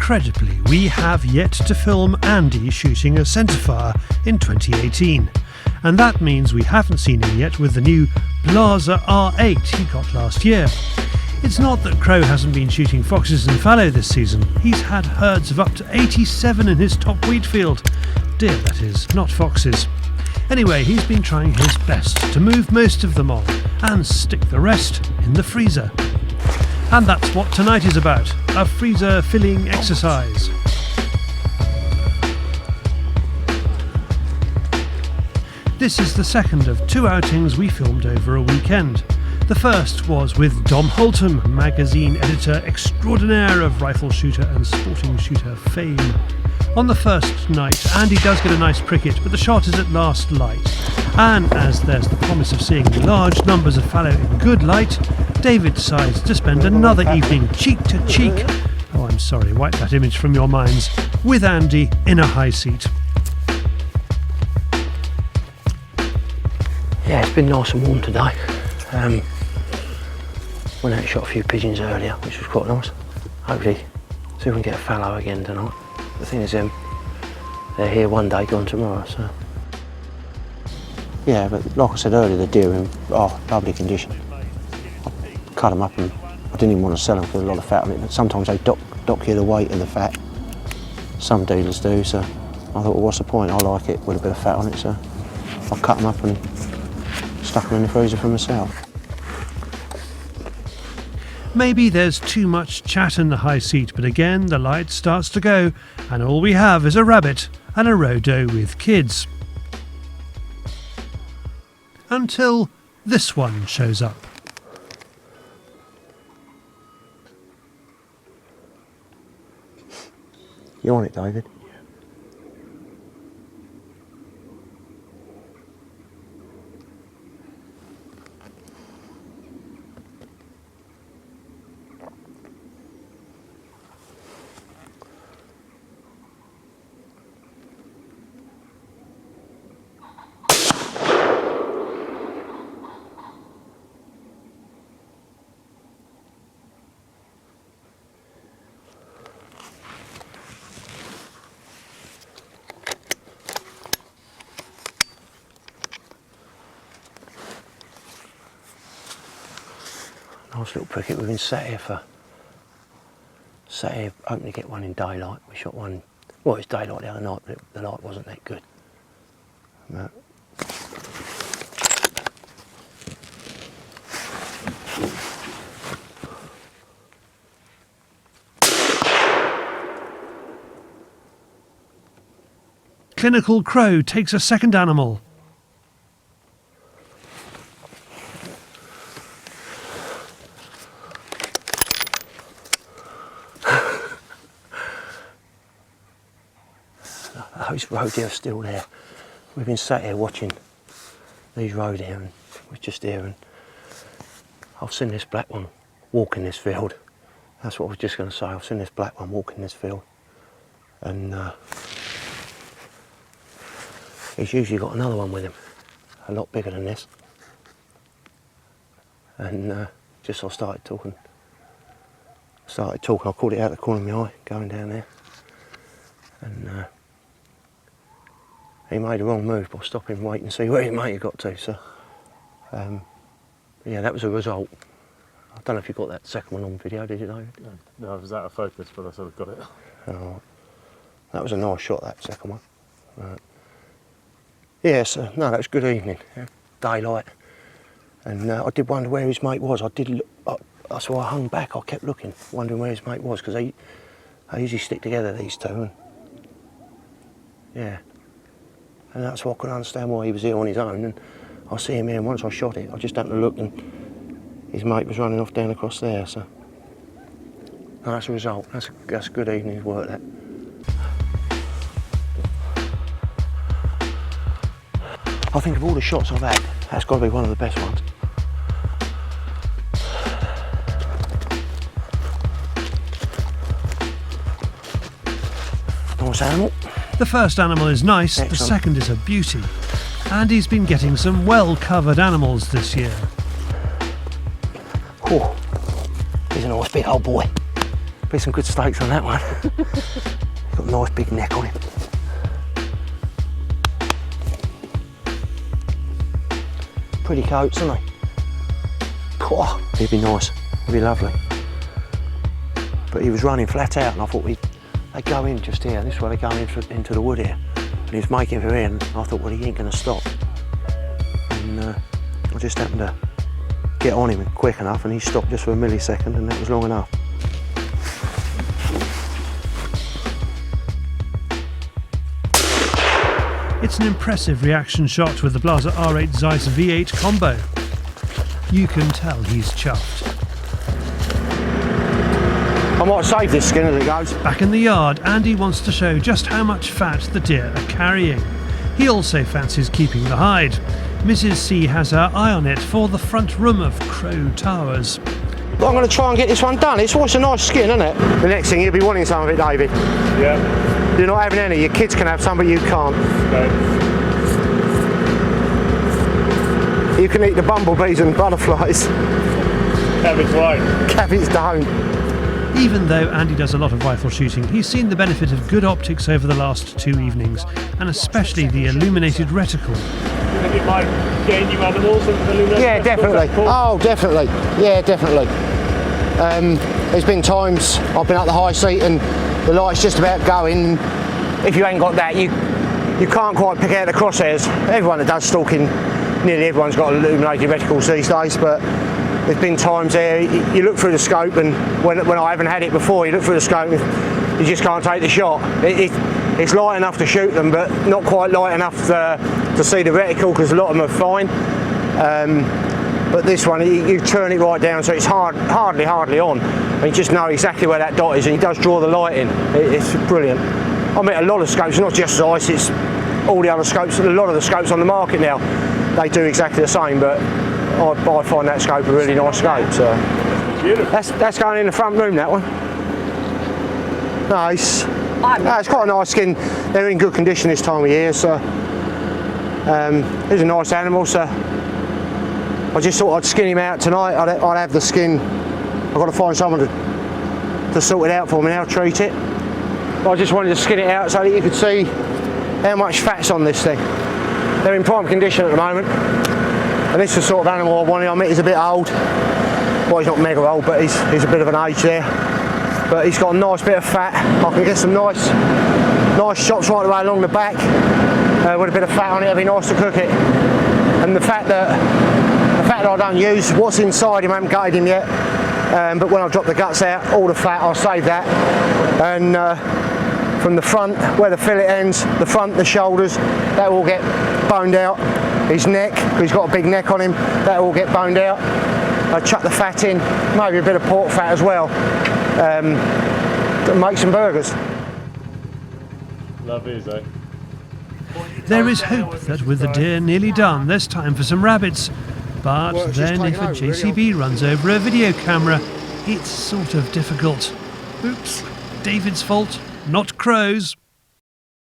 Incredibly, we have yet to film Andy shooting a centrefire in 2018. And that means we haven't seen him yet with the new Blaser R8 he got last year. It's not that Crow hasn't been shooting foxes and fallow this season. He's had herds of up to 87 in his top wheat field. Deer, that is, not foxes. Anyway, he's been trying his best to move most of them on and stick the rest in the freezer. And that's what tonight is about, a freezer filling exercise. This is the second of 2 outings we filmed over a weekend. The first was with Dom Holtam, magazine editor extraordinaire of rifle shooter and sporting shooter fame. On the first night, Andy does get a nice pricket, but the shot is at last light. And as there's the promise of seeing large numbers of fallow in good light, David decides to spend another evening cheek to cheek, oh I'm sorry, wipe that image from your minds, with Andy in a high seat. Yeah, it's been nice and warm today. Went out and shot a few pigeons earlier, which was quite nice. Hopefully, see if we can get a fallow again tonight. The thing is, they're here one day, gone tomorrow, so. Yeah, but like I said earlier, the deer are in lovely condition. I cut them up and I didn't even want to sell them because there's a lot of fat on it, but sometimes they dock you the weight of the fat. Some dealers do, so I thought, well, what's the point? I like it with a bit of fat on it, so I cut them up and stuck them in the freezer for myself. Maybe there's too much chat in the high seat, but again the light starts to go and all we have is a rabbit and a rodo with kids. Until this one shows up. You on it, David? Nice little pricket. We've been sat here hoping to get one in daylight. We shot one, well, it was daylight the other night, but the light wasn't that good. But Clinical Crow takes a second animal. those roe deer are still there. We've been sat here watching these roe deer and we're just here and I've seen this black one walk in this field. That's what I was just going to say. I've seen this black one walk in this field and he's usually got another one with him, a lot bigger than this. And just I started talking. I caught it out the corner of my eye going down there. And he made a wrong move by stopping and waiting to see where his mate had got to. So, yeah, that was a result. I don't know if you got that second one on video, did you, David? No, it was out of focus, but I sort of got it. Oh, that was a nice shot, that second one. Yeah, so, no, that was a good evening, daylight. And I did wonder where his mate was. I did look, so I hung back, I kept looking, wondering where his mate was, because they usually stick together, these two. And, yeah. And that's why I couldn't understand why he was here on his own. And I see him here, and once I shot it, I just happened to look, and his mate was running off down across there. So, no, that's a result. That's a good evening's work, that. I think of all the shots I've had, that's got to be one of the best ones. Nice animal. The first animal is nice, Excellent. The second is a beauty. And he's been getting some well-covered animals this year. Oh, he's a nice big old boy. Be some good steaks on that one. Got a nice big neck on him. Pretty coats, aren't they? Oh, he'd be nice, he'd be lovely. But he was running flat out, and I thought they'd go in just here. This is where they go into the wood here. And he was making for here, and I thought, well, he ain't going to stop. And I just happened to get on him quick enough, and he stopped just for a millisecond, and that was long enough. It's an impressive reaction shot with the Blaser R8 Zeiss V8 combo. You can tell he's chuffed. I might save this skin as it goes. Back in the yard, Andy wants to show just how much fat the deer are carrying. He also fancies keeping the hide. Mrs. C has her eye on it for the front room of Crow Towers. Well, I'm going to try and get this one done. It's always a nice skin, isn't it? The next thing, you'll be wanting some of it, David. Yeah. You're not having any. Your kids can have some, but you can't. No. You can eat the bumblebees and butterflies. Cabbage won't. Cabbage don't. Even though Andy does a lot of rifle shooting, he's seen the benefit of good optics over the last 2 evenings, and especially the illuminated reticle. You think it might gain you animals with the illuminated Yeah, reticle? definitely. Cool? Oh, definitely. Yeah, definitely. There's been times I've been up the high seat and the light's just about going. If you ain't got that, you can't quite pick out the crosshairs. Everyone that does stalking, nearly everyone's got illuminated reticles these days, but there's been times there you look through the scope, and when I haven't had it before, you look through the scope and you just can't take the shot. It's light enough to shoot them, but not quite light enough to see the reticle, because a lot of them are fine. But this one, you turn it right down so it's hardly on, and you just know exactly where that dot is, and it does draw the light in. It's brilliant. I mean, a lot of scopes, not just Zeiss, it's all the other scopes, a lot of the scopes on the market now, they do exactly the same, but I find that scope a really nice scope. So that's going in the front room, that one. Nice. It's quite a nice skin. They're in good condition this time of year, so he's a nice animal. So I just thought I'd skin him out tonight. I'd have the skin. I've got to find someone to sort it out for me now, treat it. I just wanted to skin it out so that you could see how much fat's on this thing. They're in prime condition at the moment, and this is the sort of animal I wanted. I mean, he's a bit old. Well, he's not mega old, but he's a bit of an age there. But he's got a nice bit of fat. I can get some nice shots right away along the back with a bit of fat on it. It'd be nice to cook it. And the fact that I don't use what's inside him, I haven't gutted him yet. But when I drop the guts out, all the fat, I'll save that. And from the front, where the fillet ends, the front, the shoulders, that will get boned out. His neck, he's got a big neck on him, that will get boned out. I chuck the fat in, maybe a bit of pork fat as well, to make some burgers. Love these, eh? There is hope that with the deer nearly done, there's time for some rabbits. But then if a JCB runs over a video camera, it's sort of difficult. Oops, David's fault, not Crow's.